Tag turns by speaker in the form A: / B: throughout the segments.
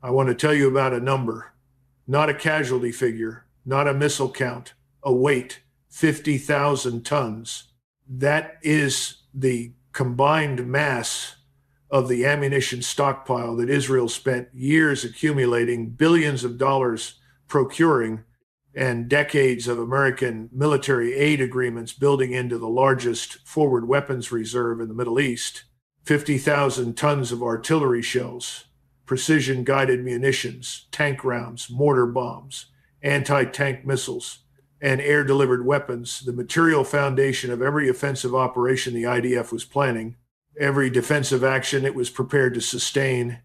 A: I want to tell you about a number, not a casualty figure, not a missile count, a weight, 50,000 tons. That is the combined mass of the ammunition stockpile that Israel spent years accumulating, billions of dollars procuring, and decades of American military aid agreements building into the largest forward weapons reserve in the Middle East. 50,000 tons of artillery shells, precision guided munitions, tank rounds, mortar bombs, anti-tank missiles, and air delivered weapons, the material foundation of every offensive operation the IDF was planning, every defensive action it was prepared to sustain,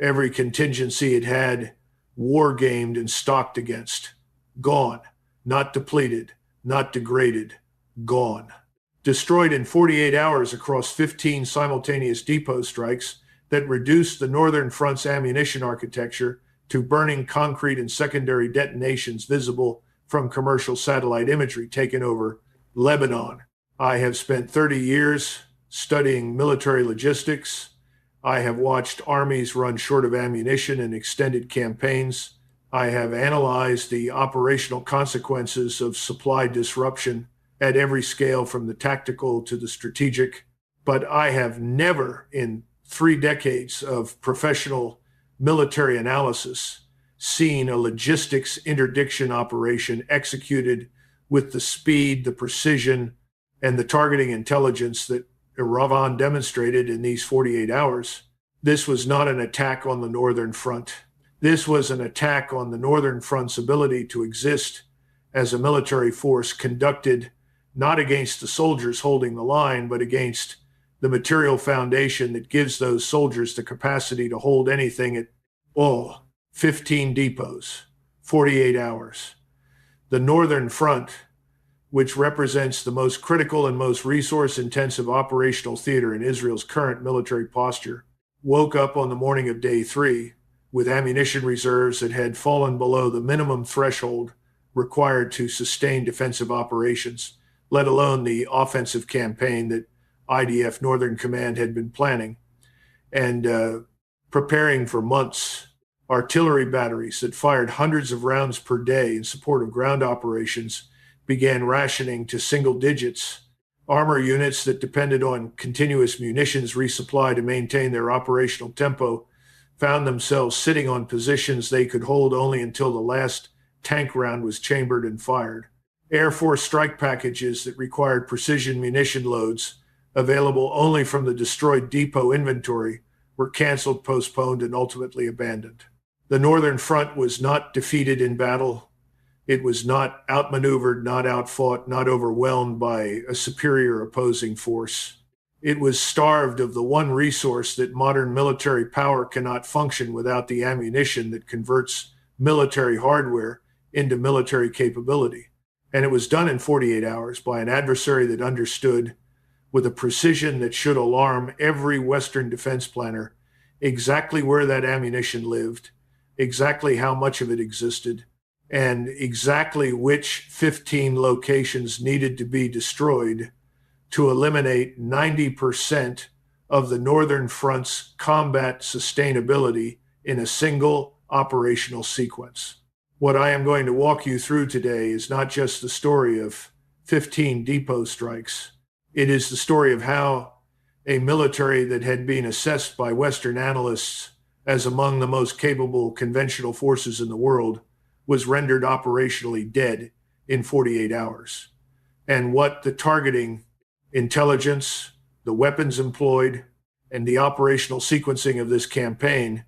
A: every contingency it had war gamed and stocked against. Gone, not depleted, not degraded, gone. Destroyed in 48 hours across 15 simultaneous depot strikes that reduced the Northern Front's ammunition architecture to burning concrete and secondary detonations visible from commercial satellite imagery taken over Lebanon. I have spent 30 years studying military logistics. I have watched armies run short of ammunition in extended campaigns. I have analyzed the operational consequences of supply disruption at every scale, from the tactical to the strategic. But I have never, in 3 decades of professional military analysis, seen a logistics interdiction operation executed with the speed, the precision, and the targeting intelligence that Iran demonstrated in these 48 hours. This was not an attack on the Northern Front. This was an attack on the Northern Front's ability to exist as a military force, conducted not against the soldiers holding the line, but against the material foundation that gives those soldiers the capacity to hold anything at all. 15 depots, 48 hours. The Northern Front, which represents the most critical and most resource-intensive operational theater in Israel's current military posture, woke up on the morning of day 3 with ammunition reserves that had fallen below the minimum threshold required to sustain defensive operations, let alone the offensive campaign that IDF Northern Command had been planning and preparing for months. Artillery batteries that fired hundreds of rounds per day in support of ground operations began rationing to single digits. Armor units that depended on continuous munitions resupply to maintain their operational tempo found themselves sitting on positions they could hold only until the last tank round was chambered and fired. Air Force strike packages that required precision munition loads available only from the destroyed depot inventory were canceled, postponed, and ultimately abandoned. The Northern Front was not defeated in battle. It was not outmaneuvered, not outfought, not overwhelmed by a superior opposing force. It was starved of the one resource that modern military power cannot function without: the ammunition that converts military hardware into military capability. And it was done in 48 hours by an adversary that understood, with a precision that should alarm every Western defense planner, exactly where that ammunition lived, exactly how much of it existed, and exactly which 15 locations needed to be destroyed to eliminate 90% of the Northern Front's combat sustainability in a single operational sequence. What I am going to walk you through today is not just the story of 15 depot strikes. It is the story of how a military that had been assessed by Western analysts as among the most capable conventional forces in the world was rendered operationally dead in 48 hours. And what the targeting intelligence, the weapons employed, and the operational sequencing of this campaign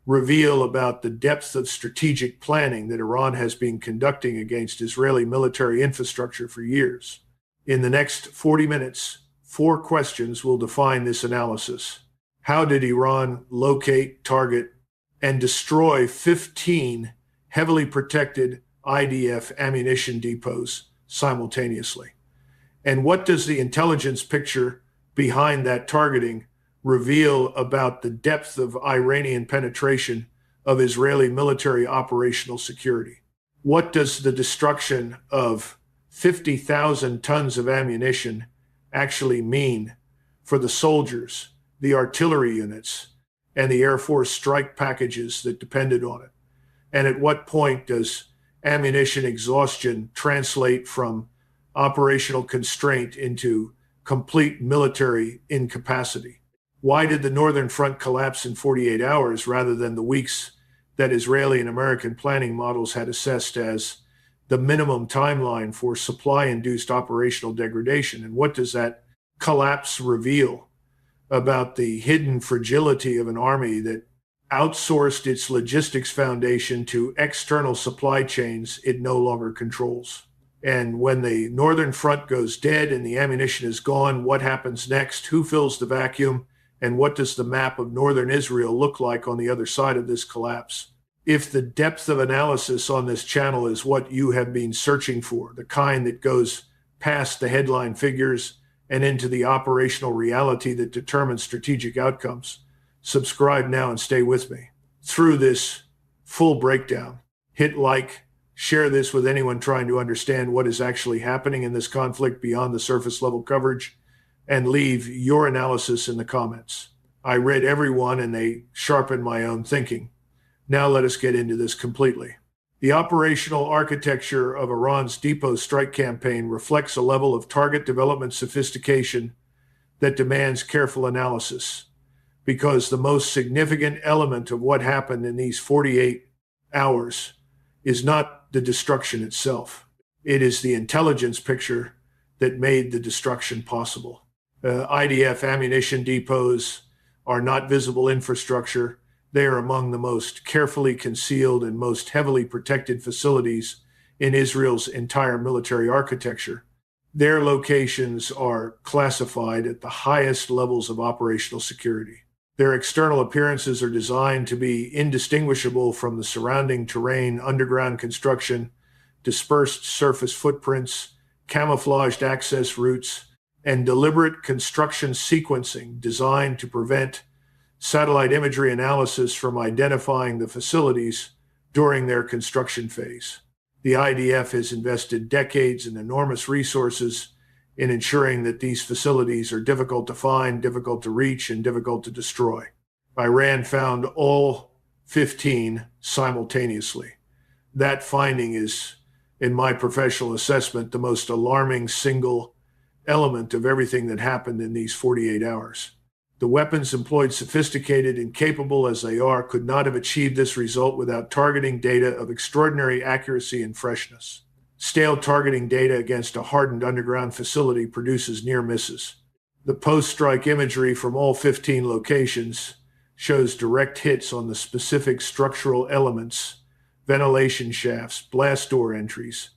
A: reveal about the depth of strategic planning that Iran has been conducting against Israeli military infrastructure for years. In the next 40 minutes, 4 questions will define this analysis. How did Iran locate, target, and destroy 15 heavily protected IDF ammunition depots simultaneously? And what does the intelligence picture behind that targeting reveal about the depth of Iranian penetration of Israeli military operational security? What does the destruction of 50,000 tons of ammunition actually mean for the soldiers, the artillery units, and the Air Force strike packages that depended on it? And at what point does ammunition exhaustion translate from operational constraint into complete military incapacity? Why did the Northern Front collapse in 48 hours rather than the weeks that Israeli and American planning models had assessed as the minimum timeline for supply-induced operational degradation? And what does that collapse reveal about the hidden fragility of an army that outsourced its logistics foundation to external supply chains it no longer controls? And when the Northern Front goes dead and the ammunition is gone, what happens next? Who fills the vacuum? And what does the map of northern Israel look like on the other side of this collapse? If the depth of analysis on this channel is what you have been searching for, the kind that goes past the headline figures and into the operational reality that determines strategic outcomes, subscribe now and stay with me through this full breakdown. Hit like, share this with anyone trying to understand what is actually happening in this conflict beyond the surface level coverage, and leave your analysis in the comments. I read every one and they sharpened my own thinking. Now let us get into this completely. The operational architecture of Iran's depot strike campaign reflects a level of target development sophistication that demands careful analysis, because the most significant element of what happened in these 48 hours is not the destruction itself. It is the intelligence picture that made the destruction possible. IDF ammunition depots are not visible infrastructure. They are among the most carefully concealed and most heavily protected facilities in Israel's entire military architecture. Their locations are classified at the highest levels of operational security. Their external appearances are designed to be indistinguishable from the surrounding terrain, underground construction, dispersed surface footprints, camouflaged access routes, and deliberate construction sequencing designed to prevent satellite imagery analysis from identifying the facilities during their construction phase. The IDF has invested decades and enormous resources in ensuring that these facilities are difficult to find, difficult to reach, and difficult to destroy. Iran found all 15 simultaneously. That finding is, in my professional assessment, the most alarming single element of everything that happened in these 48 hours. The weapons employed, sophisticated and capable as they are, could not have achieved this result without targeting data of extraordinary accuracy and freshness. Stale targeting data against a hardened underground facility produces near misses. The post-strike imagery from all 15 locations shows direct hits on the specific structural elements, ventilation shafts, blast door entries,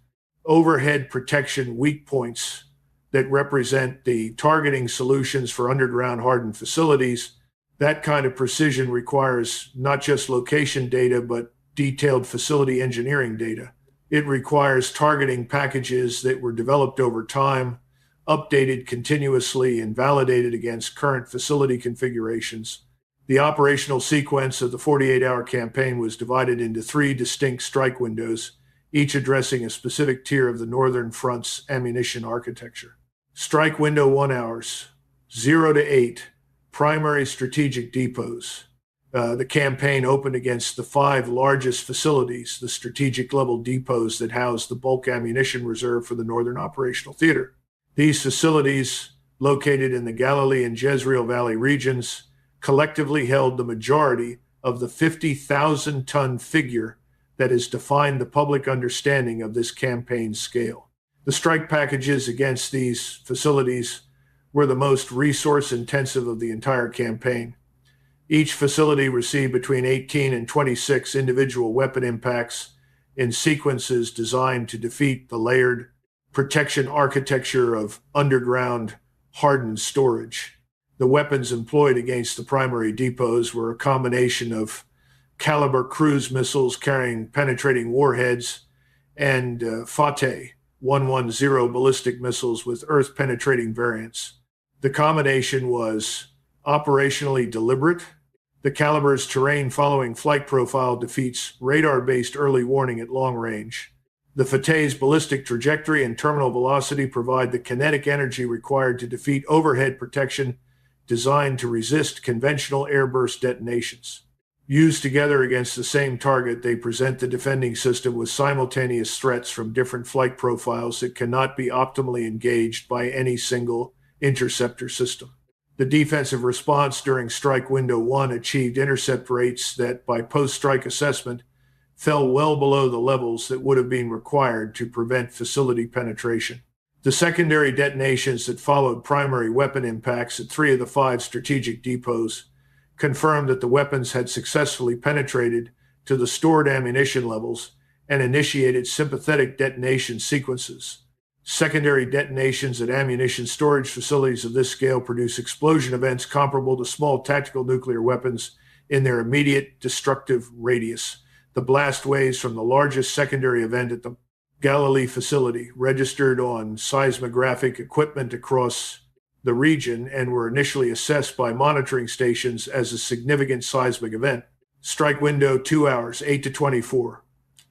A: overhead protection weak points that represent the targeting solutions for underground hardened facilities. That kind of precision requires not just location data, but detailed facility engineering data. It requires targeting packages that were developed over time, updated continuously, and validated against current facility configurations. The operational sequence of the 48-hour campaign was divided into 3 distinct strike windows, each addressing a specific tier of the Northern Front's ammunition architecture. Strike window 1 hours, 0 to 8, primary strategic depots. The campaign opened against the 5 largest facilities, the strategic level depots that house the bulk ammunition reserve for the Northern Operational Theater. These facilities, located in the Galilee and Jezreel Valley regions, collectively held the majority of the 50,000-ton figure that has defined the public understanding of this campaign's scale. The strike packages against these facilities were the most resource-intensive of the entire campaign. Each facility received between 18 and 26 individual weapon impacts in sequences designed to defeat the layered protection architecture of underground hardened storage. The weapons employed against the primary depots were a combination of caliber cruise missiles carrying penetrating warheads and Fateh 110 ballistic missiles with earth-penetrating variants. The combination was operationally deliberate. The caliber's terrain-following flight profile defeats radar-based early warning at long range. The Fateh's ballistic trajectory and terminal velocity provide the kinetic energy required to defeat overhead protection designed to resist conventional airburst detonations. Used together against the same target, they present the defending system with simultaneous threats from different flight profiles that cannot be optimally engaged by any single interceptor system. The defensive response during Strike Window 1 achieved intercept rates that, by post-strike assessment, fell well below the levels that would have been required to prevent facility penetration. The secondary detonations that followed primary weapon impacts at 3 of the 5 strategic depots confirmed that the weapons had successfully penetrated to the stored ammunition levels and initiated sympathetic detonation sequences. Secondary detonations at ammunition storage facilities of this scale produce explosion events comparable to small tactical nuclear weapons in their immediate destructive radius. The blast waves from the largest secondary event at the Galilee facility registered on seismographic equipment across the region and were initially assessed by monitoring stations as a significant seismic event. Strike window 2 hours, 8 to 24.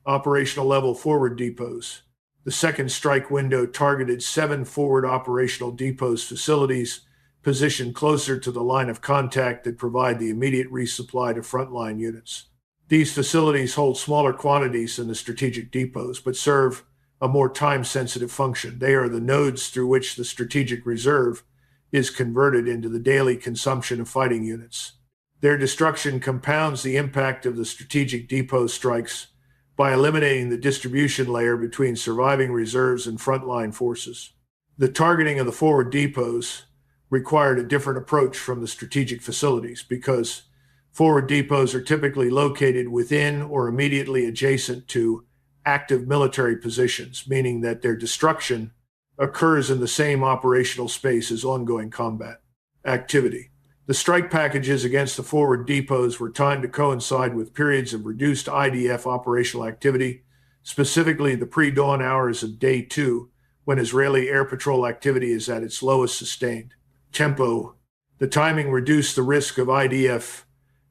A: Operational level forward depots. The second strike window targeted 7 forward operational depots facilities positioned closer to the line of contact that provide the immediate resupply to frontline units. These facilities hold smaller quantities than the strategic depots, but serve a more time-sensitive function. They are the nodes through which the strategic reserve is converted into the daily consumption of fighting units. Their destruction compounds the impact of the strategic depot strikes by eliminating the distribution layer between surviving reserves and frontline forces. The targeting of the forward depots required a different approach from the strategic facilities because forward depots are typically located within or immediately adjacent to active military positions, meaning that their destruction occurs in the same operational space as ongoing combat activity. The strike packages against the forward depots were timed to coincide with periods of reduced IDF operational activity, specifically the pre-dawn hours of Day 2, when Israeli air patrol activity is at its lowest sustained tempo. The timing reduced the risk of IDF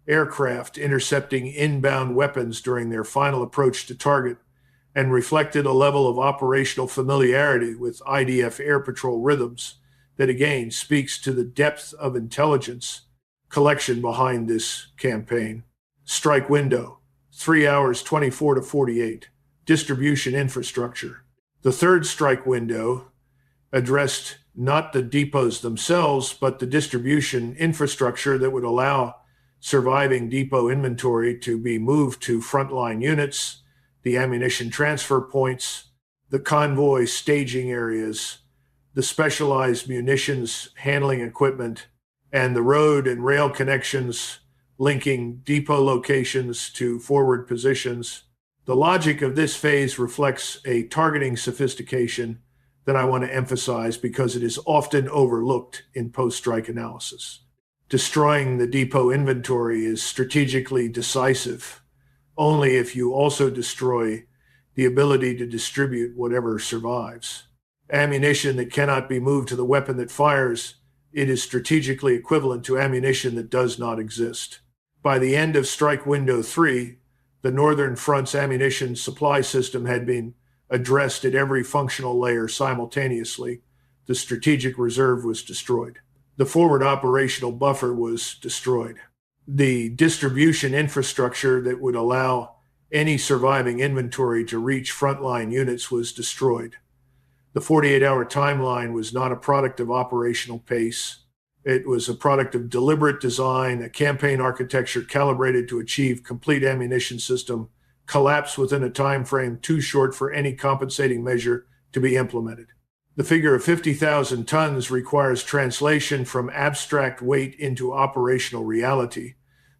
A: aircraft intercepting inbound weapons during their final approach to target and reflected a level of operational familiarity with IDF air patrol rhythms that again speaks to the depth of intelligence collection behind this campaign. Strike window, 3 hours 24 to 48. Distribution infrastructure. The third strike window addressed not the depots themselves, but the distribution infrastructure that would allow surviving depot inventory to be moved to frontline units, the ammunition transfer points, the convoy staging areas, the specialized munitions handling equipment, and the road and rail connections linking depot locations to forward positions. The logic of this phase reflects a targeting sophistication that I want to emphasize because it is often overlooked in post-strike analysis. Destroying the depot inventory is strategically decisive only if you also destroy the ability to distribute whatever survives. Ammunition that cannot be moved to the weapon that fires, it is strategically equivalent to ammunition that does not exist. By the end of Strike Window 3, the Northern Front's ammunition supply system had been addressed at every functional layer simultaneously. The strategic reserve was destroyed. The forward operational buffer was destroyed. The distribution infrastructure that would allow any surviving inventory to reach frontline units was destroyed. The 48-hour timeline was not a product of operational pace. It was a product of deliberate design, a campaign architecture calibrated to achieve complete ammunition system collapse within a time frame too short for any compensating measure to be implemented. The figure of 50,000 tons requires translation from abstract weight into operational reality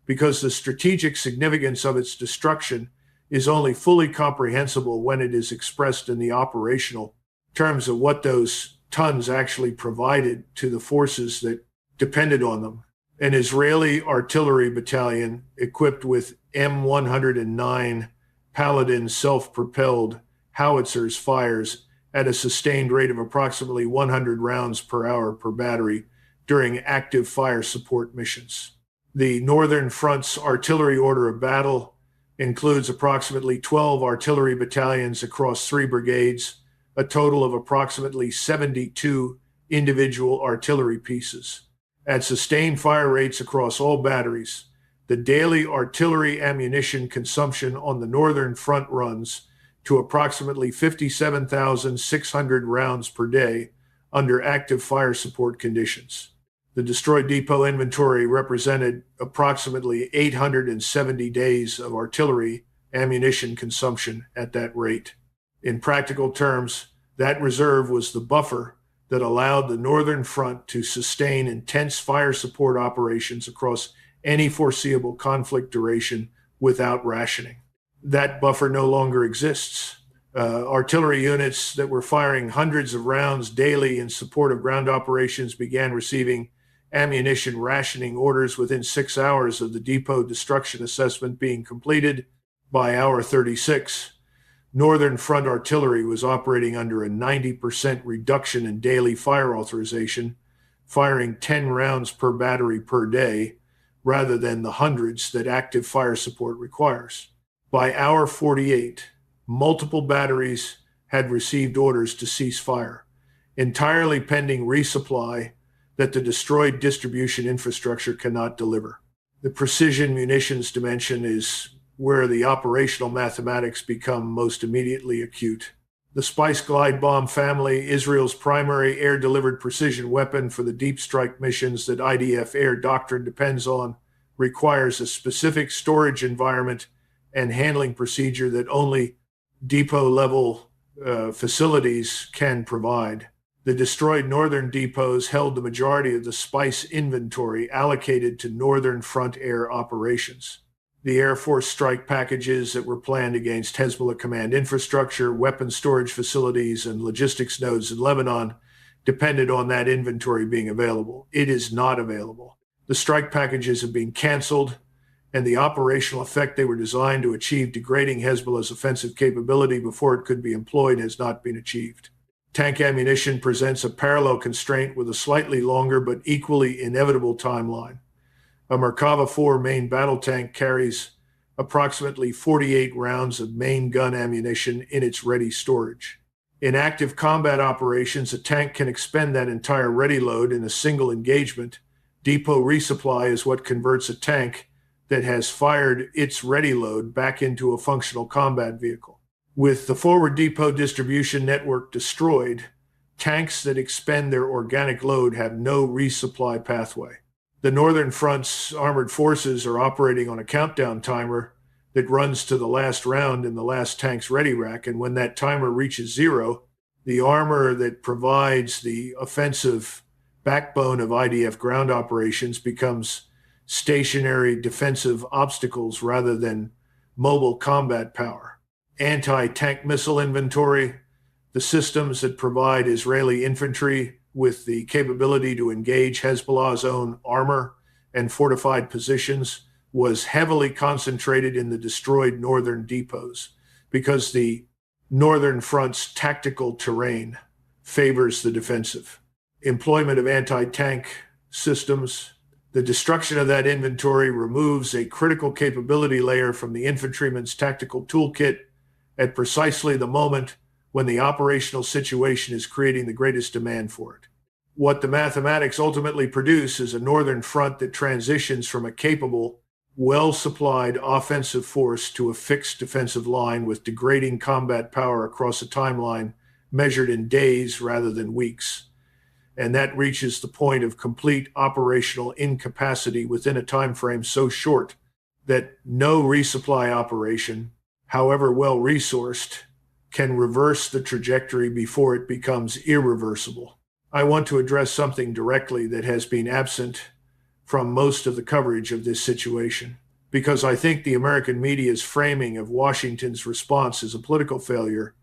A: because the strategic significance of its destruction is only fully comprehensible when it is expressed in the operational terms of what those tons actually provided to the forces that depended on them. An Israeli artillery battalion equipped with M109 Paladin self-propelled howitzers fires at a sustained rate of approximately 100 rounds per hour per battery during active fire support missions. The Northern Front's artillery order of battle includes approximately 12 artillery battalions across 3 brigades, a total of approximately 72 individual artillery pieces. At sustained fire rates across all batteries, the daily artillery ammunition consumption on the northern front runs to approximately 57,600 rounds per day under active fire support conditions. The destroyed depot inventory represented approximately 870 days of artillery ammunition consumption at that rate. In practical terms, that reserve was the buffer that allowed the northern front to sustain intense fire support operations across any foreseeable conflict duration without rationing. That buffer no longer exists. Artillery units that were firing hundreds of rounds daily in support of ground operations began receiving ammunition rationing orders within 6 hours of the depot destruction assessment being completed. By hour 36, Northern Front artillery was operating under a 90% reduction in daily fire authorization, firing 10 rounds per battery per day, rather than the hundreds that active fire support requires. By hour 48, multiple batteries had received orders to cease fire, entirely pending resupply that the destroyed distribution infrastructure cannot deliver. The precision munitions dimension is where the operational mathematics become most immediately acute. The Spice Glide Bomb family, Israel's primary air-delivered precision weapon for the deep strike missions that IDF air doctrine depends on, requires a specific storage environment and handling procedure that only depot-level facilities can provide. The destroyed northern depots held the majority of the Spice inventory allocated to northern front air operations. The Air Force strike packages that were planned against Hezbollah command infrastructure, weapon storage facilities, and logistics nodes in Lebanon depended on that inventory being available. It is not available. The strike packages have been canceled, and the operational effect they were designed to achieve, degrading Hezbollah's offensive capability before it could be employed, has not been achieved. Tank ammunition presents a parallel constraint with a slightly longer but equally inevitable timeline. A Merkava 4 main battle tank carries approximately 48 rounds of main gun ammunition in its ready storage. In active combat operations, a tank can expend that entire ready load in a single engagement. Depot resupply is what converts a tank that has fired its ready load back into a functional combat vehicle. With the forward depot distribution network destroyed, tanks that expend their organic load have no resupply pathway. The Northern Front's armored forces are operating on a countdown timer that runs to the last round in the last tank's ready rack, and when that timer reaches zero, the armor that provides the offensive backbone of IDF ground operations becomes stationary defensive obstacles rather than mobile combat power. Anti-tank missile inventory, the systems that provide Israeli infantry with the capability to engage Hezbollah's own armor and fortified positions, was heavily concentrated in the destroyed northern depots because the Northern Front's tactical terrain favors the defensive. Employment of anti-tank systems, the destruction of that inventory removes a critical capability layer from the infantryman's tactical toolkit at precisely the moment when the operational situation is creating the greatest demand for it. What the mathematics ultimately produce is a northern front that transitions from a capable, well-supplied offensive force to a fixed defensive line with degrading combat power across a timeline measured in days rather than weeks. And that reaches the point of complete operational incapacity within a time frame so short that no resupply operation, however well-resourced, can reverse the trajectory before it becomes irreversible. I want to address something directly that has been absent from most of the coverage of this situation, because I think the American media's framing of Washington's response as a political failure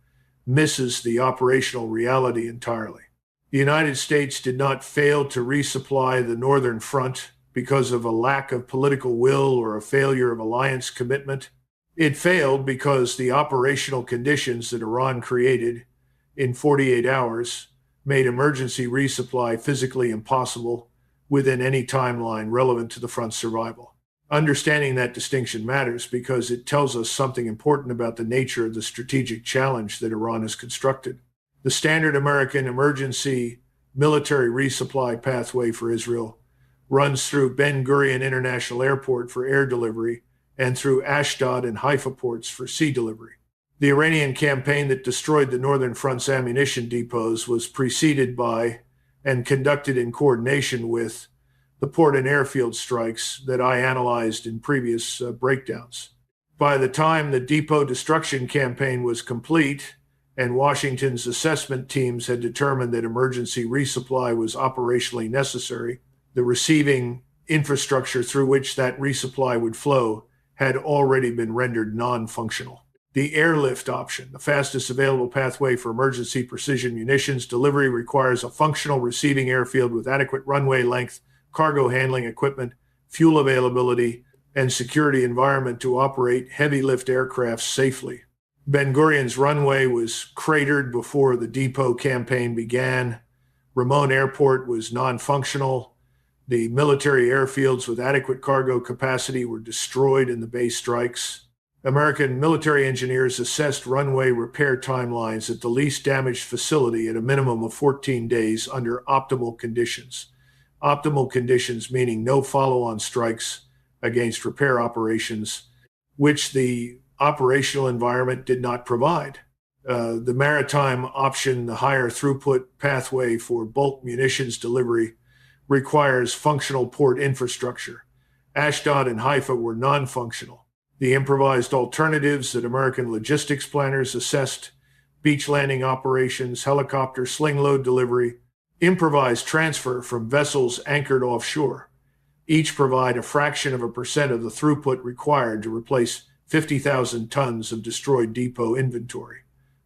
A: misses the operational reality entirely. The United States did not fail to resupply the Northern Front because of a lack of political will or a failure of alliance commitment. It failed because the operational conditions that Iran created in 48 hours made emergency resupply physically impossible within any timeline relevant to the front's survival. Understanding that distinction matters because it tells us something important about the nature of the strategic challenge that Iran has constructed. The standard American emergency military resupply pathway for Israel runs through Ben Gurion International Airport for air delivery and through Ashdod and Haifa ports for sea delivery. The Iranian campaign that destroyed the Northern Front's ammunition depots was preceded by and conducted in coordination with the port and airfield strikes that I analyzed in previous breakdowns. By the time the depot destruction campaign was complete and Washington's assessment teams had determined that emergency resupply was operationally necessary, the receiving infrastructure through which that resupply would flow had already been rendered non-functional. The airlift option, the fastest available pathway for emergency precision munitions delivery, requires a functional receiving airfield with adequate runway length, cargo handling equipment, fuel availability, and security environment to operate heavy lift aircraft safely. Ben Gurion's runway was cratered before the depot campaign began. Ramon Airport was non-functional. The military airfields with adequate cargo capacity were destroyed in the base strikes. American military engineers assessed runway repair timelines at the least damaged facility at a minimum of 14 days under optimal conditions. Optimal conditions meaning no follow-on strikes against repair operations, which the operational environment did not provide. The maritime option, the higher throughput pathway for bulk munitions delivery, requires functional port infrastructure. Ashdod and Haifa were non-functional. The improvised alternatives that American logistics planners assessed, beach landing operations, helicopter sling load delivery, improvised transfer from vessels anchored offshore, each provide a fraction of a percent of the throughput required to replace 50,000 tons of destroyed depot inventory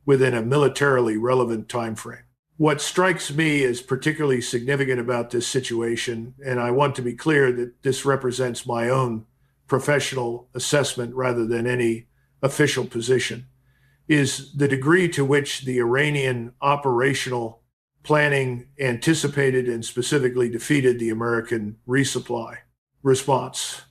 A: within a militarily relevant time frame. What strikes me as particularly significant about this situation, and I want to be clear that this represents my own professional assessment rather than any official position, is the degree to which the Iranian operational planning anticipated and specifically defeated the American resupply response.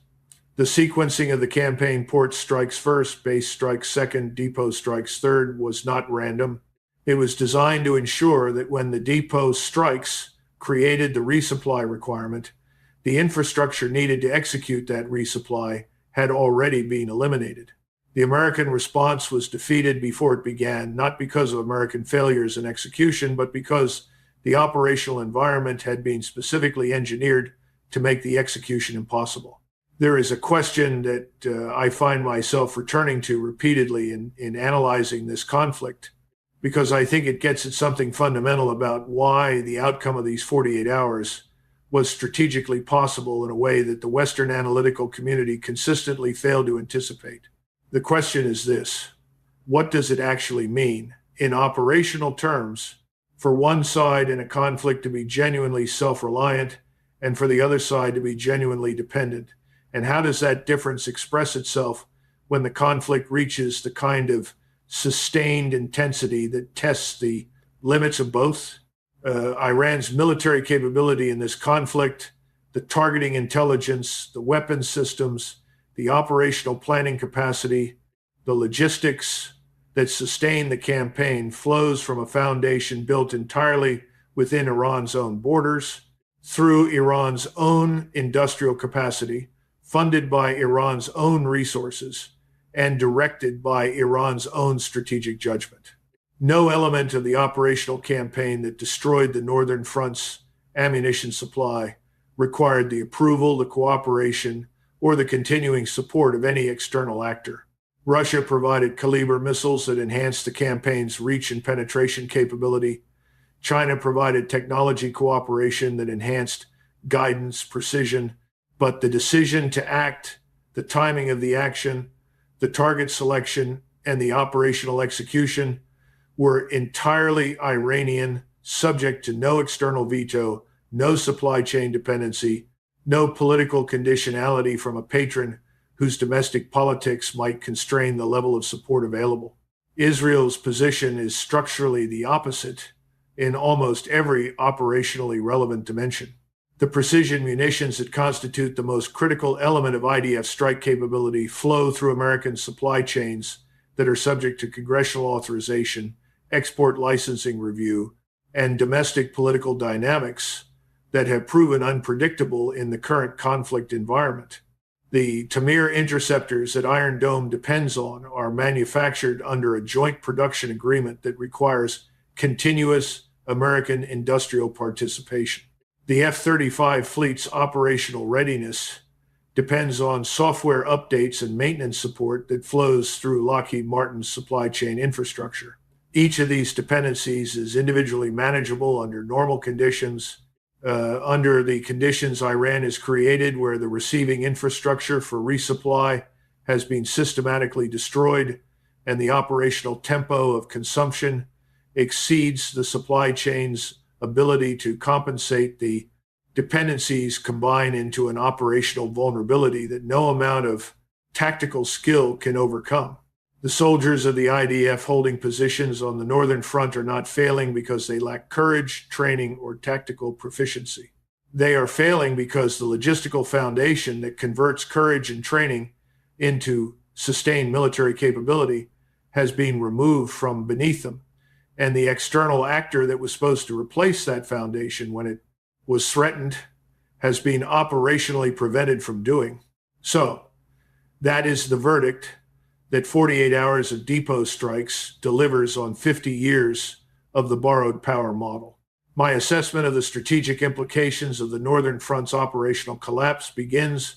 A: The sequencing of the campaign: port strikes first, base strikes second, depot strikes third, was not random. It was designed to ensure that when the depot strikes created the resupply requirement, the infrastructure needed to execute that resupply had already been eliminated. The American response was defeated before it began, not because of American failures in execution, but because the operational environment had been specifically engineered to make the execution impossible. There is a question that I find myself returning to repeatedly in analyzing this conflict, because I think it gets at something fundamental about why the outcome of these 48 hours was strategically possible in a way that the Western analytical community consistently failed to anticipate. The question is this: what does it actually mean in operational terms for one side in a conflict to be genuinely self-reliant and for the other side to be genuinely dependent? And how does that difference express itself when the conflict reaches the kind of sustained intensity that tests the limits of both? Iran's military capability in this conflict, the targeting intelligence, the weapons systems, the operational planning capacity, the logistics that sustain the campaign flows from a foundation built entirely within Iran's own borders, through Iran's own industrial capacity, funded by Iran's own resources, and directed by Iran's own strategic judgment. No element of the operational campaign that destroyed the Northern Front's ammunition supply required the approval, the cooperation, or the continuing support of any external actor. Russia provided Kaliber missiles that enhanced the campaign's reach and penetration capability. China provided technology cooperation that enhanced guidance, precision, but the decision to act, the timing of the action, the target selection, and the operational execution were entirely Iranian, subject to no external veto, no supply chain dependency, no political conditionality from a patron whose domestic politics might constrain the level of support available. Israel's position is structurally the opposite in almost every operationally relevant dimension. The precision munitions that constitute the most critical element of IDF strike capability flow through American supply chains that are subject to congressional authorization, export licensing review, and domestic political dynamics that have proven unpredictable in the current conflict environment. The Tamir interceptors that Iron Dome depends on are manufactured under a joint production agreement that requires continuous American industrial participation. The F-35 fleet's operational readiness depends on software updates and maintenance support that flows through Lockheed Martin's supply chain infrastructure. Each of these dependencies is individually manageable under normal conditions. Under the conditions Iran has created, where the receiving infrastructure for resupply has been systematically destroyed and the operational tempo of consumption exceeds the supply chain's ability to compensate, the dependencies combine into an operational vulnerability that no amount of tactical skill can overcome. The soldiers of the IDF holding positions on the northern front are not failing because they lack courage, training, or tactical proficiency. They are failing because the logistical foundation that converts courage and training into sustained military capability has been removed from beneath them, and the external actor that was supposed to replace that foundation when it was threatened has been operationally prevented from doing. So, that is the verdict that 48 hours of depot strikes delivers on 50 years of the borrowed power model. My assessment of the strategic implications of the Northern Front's operational collapse begins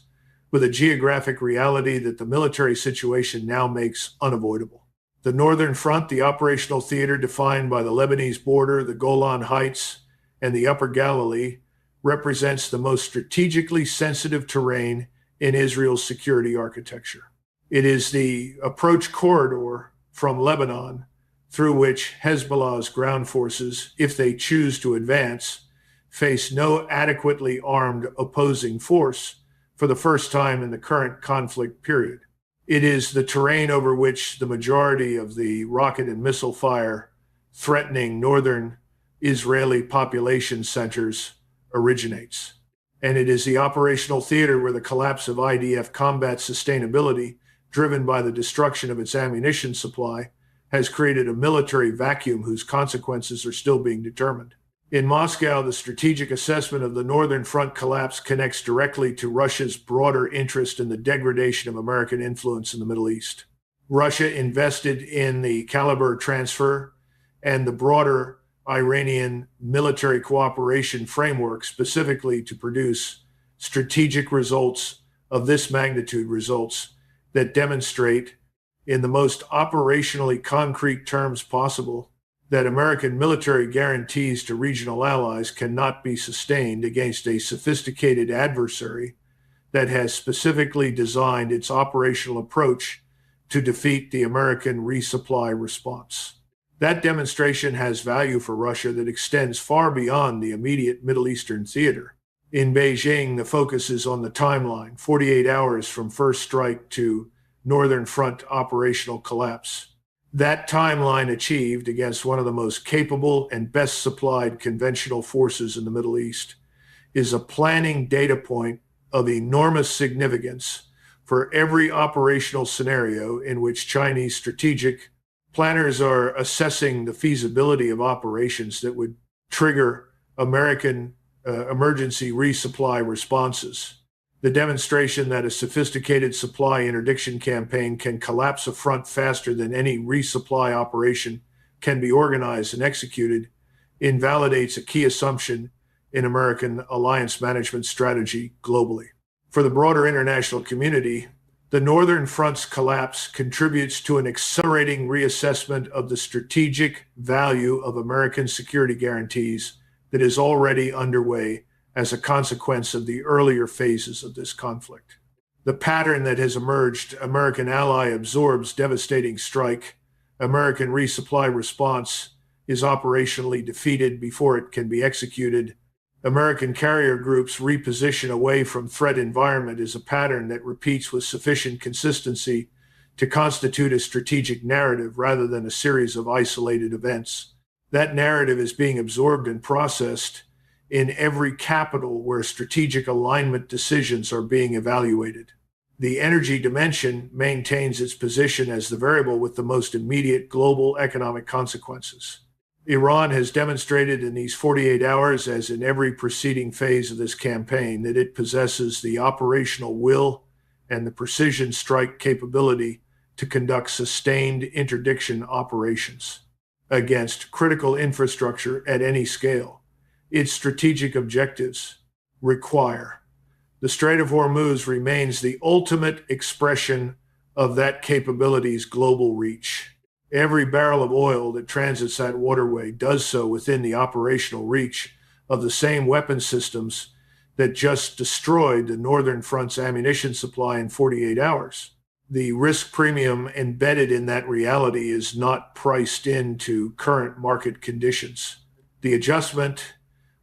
A: with a geographic reality that the military situation now makes unavoidable. The Northern Front, the operational theater defined by the Lebanese border, the Golan Heights, and the Upper Galilee, represents the most strategically sensitive terrain in Israel's security architecture. It is the approach corridor from Lebanon through which Hezbollah's ground forces, if they choose to advance, face no adequately armed opposing force for the first time in the current conflict period. It is the terrain over which the majority of the rocket and missile fire threatening northern Israeli population centers originates. And it is the operational theater where the collapse of IDF combat sustainability, driven by the destruction of its ammunition supply, has created a military vacuum whose consequences are still being determined. In Moscow, the strategic assessment of the Northern Front collapse connects directly to Russia's broader interest in the degradation of American influence in the Middle East. Russia invested in the caliber transfer and the broader Iranian military cooperation framework specifically to produce strategic results of this magnitude, results that demonstrate in the most operationally concrete terms possible that American military guarantees to regional allies cannot be sustained against a sophisticated adversary that has specifically designed its operational approach to defeat the American resupply response. That demonstration has value for Russia that extends far beyond the immediate Middle Eastern theater. In Beijing, the focus is on the timeline, 48 hours from first strike to Northern Front operational collapse. That timeline achieved against one of the most capable and best supplied conventional forces in the Middle East is a planning data point of enormous significance for every operational scenario in which Chinese strategic planners are assessing the feasibility of operations that would trigger American emergency resupply responses. The demonstration that a sophisticated supply interdiction campaign can collapse a front faster than any resupply operation can be organized and executed invalidates a key assumption in American alliance management strategy globally. For the broader international community, the Northern Front's collapse contributes to an accelerating reassessment of the strategic value of American security guarantees that is already underway as a consequence of the earlier phases of this conflict. The pattern that has emerged: American ally absorbs devastating strike, American resupply response is operationally defeated before it can be executed, American carrier groups reposition away from threat environment is a pattern that repeats with sufficient consistency to constitute a strategic narrative rather than a series of isolated events. That narrative is being absorbed and processed in every capital where strategic alignment decisions are being evaluated. The energy dimension maintains its position as the variable with the most immediate global economic consequences. Iran has demonstrated in these 48 hours, as in every preceding phase of this campaign, that it possesses the operational will and the precision strike capability to conduct sustained interdiction operations against critical infrastructure at any scale. Its strategic objectives require. The Strait of Hormuz remains the ultimate expression of that capability's global reach. Every barrel of oil that transits that waterway does so within the operational reach of the same weapon systems that just destroyed the Northern Front's ammunition supply in 48 hours. The risk premium embedded in that reality is not priced into current market conditions. The adjustment,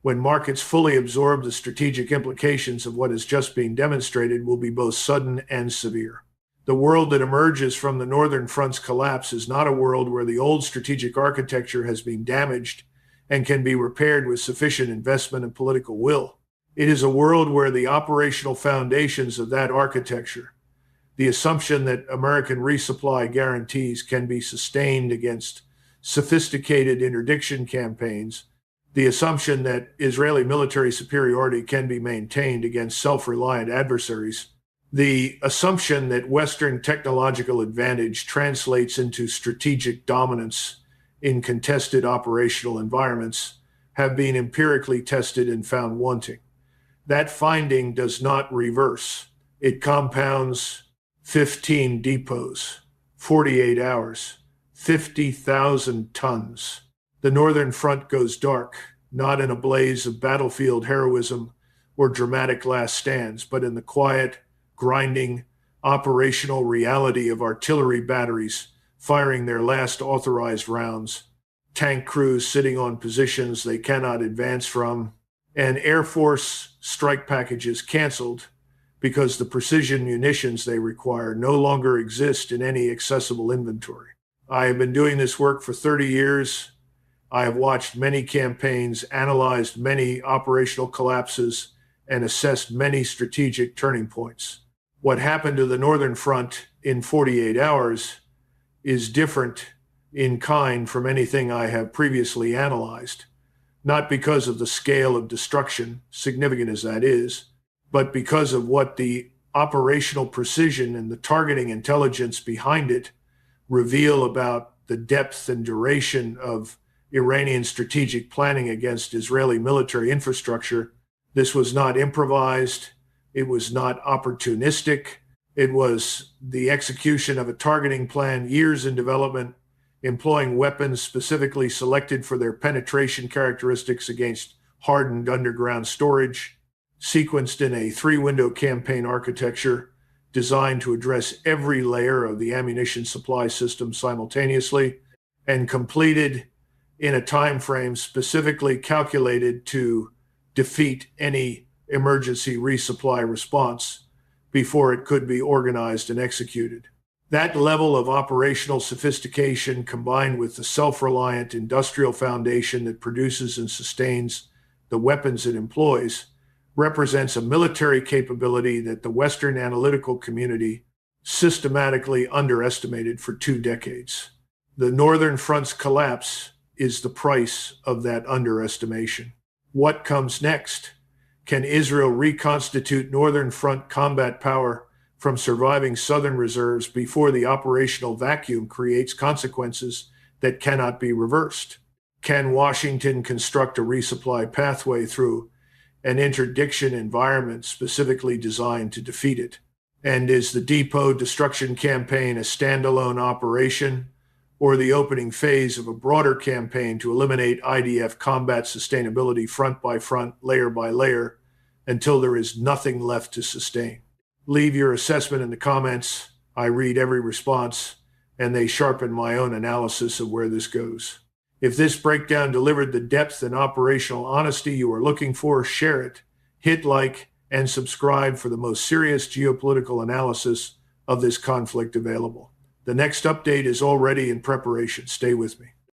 A: when markets fully absorb the strategic implications of what is just being demonstrated, will be both sudden and severe. The world that emerges from the Northern Front's collapse is not a world where the old strategic architecture has been damaged and can be repaired with sufficient investment and political will. It is a world where the operational foundations of that architecture, the assumption that American resupply guarantees can be sustained against sophisticated interdiction campaigns, the assumption that Israeli military superiority can be maintained against self-reliant adversaries, the assumption that Western technological advantage translates into strategic dominance in contested operational environments have been empirically tested and found wanting. That finding does not reverse. It compounds 15 depots, 48 hours, 50,000 tons. The Northern Front goes dark, not in a blaze of battlefield heroism or dramatic last stands, but in the quiet, grinding operational reality of artillery batteries firing their last authorized rounds, tank crews sitting on positions they cannot advance from, and Air Force strike packages canceled because the precision munitions they require no longer exist in any accessible inventory. I have been doing this work for 30 years. I have watched many campaigns, analyzed many operational collapses, and assessed many strategic turning points. What happened to the Northern Front in 48 hours is different in kind from anything I have previously analyzed, not because of the scale of destruction, significant as that is, but because of what the operational precision and the targeting intelligence behind it reveal about the depth and duration of Iranian strategic planning against Israeli military infrastructure. This was not improvised. It was not opportunistic. It was the execution of a targeting plan, years in development, employing weapons specifically selected for their penetration characteristics against hardened underground storage, sequenced in a three-window campaign architecture designed to address every layer of the ammunition supply system simultaneously, and completed in a time frame specifically calculated to defeat any emergency resupply response before it could be organized and executed. That level of operational sophistication, combined with the self-reliant industrial foundation that produces and sustains the weapons it employs, represents a military capability that the Western analytical community systematically underestimated for 2 decades. The Northern Front's collapse is the price of that underestimation. What comes next? Can Israel reconstitute Northern Front combat power from surviving Southern reserves before the operational vacuum creates consequences that cannot be reversed? Can Washington construct a resupply pathway through an interdiction environment specifically designed to defeat it? And is the depot destruction campaign a standalone operation, or the opening phase of a broader campaign to eliminate IDF combat sustainability front by front, layer by layer, until there is nothing left to sustain? Leave your assessment in the comments. I read every response, and they sharpen my own analysis of where this goes. If this breakdown delivered the depth and operational honesty you are looking for, share it, hit like, and subscribe for the most serious geopolitical analysis of this conflict available. The next update is already in preparation. Stay with me.